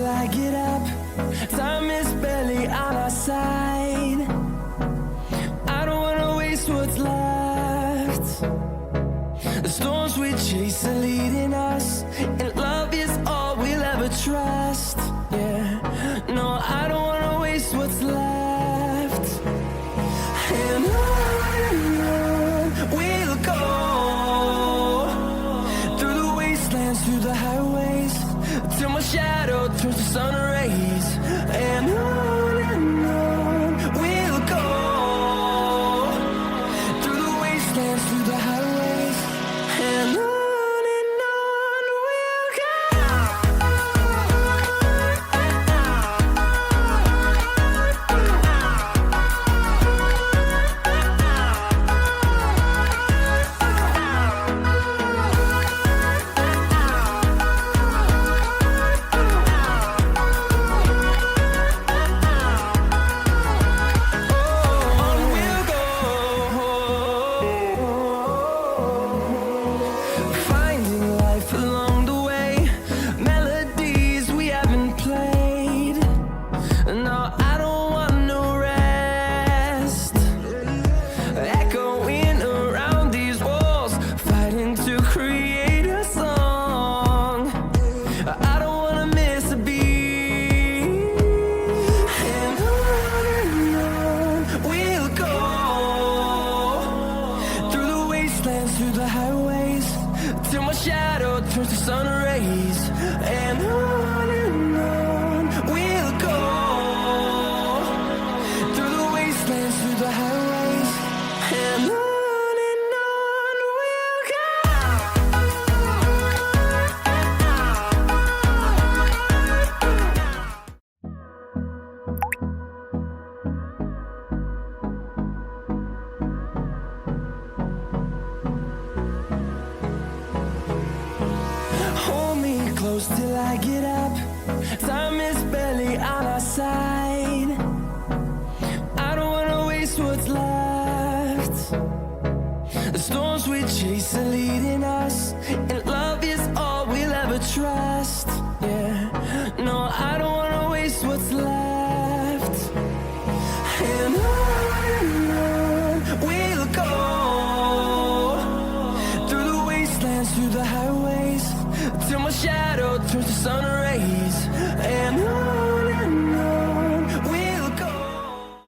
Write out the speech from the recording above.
I get up. Time is barely on our side. I don't wanna waste what's left. The storms we chase are leading us, and love is all we'll ever trust. Yeah, no, I don't wanna waste what's left. And on we'll go, through the wastelands, through the highways, till my shadow turns to sun rays. And on we'll go, through the wastelands, through the highways, and on we'll go. Through the highways, till my shadow turns to sun rays. And on we'll go, through the wastelands, through the highways, and on we'll go. Close till I get up. Time is barely on our side. I don't wanna waste what's left. The storms we chase are leading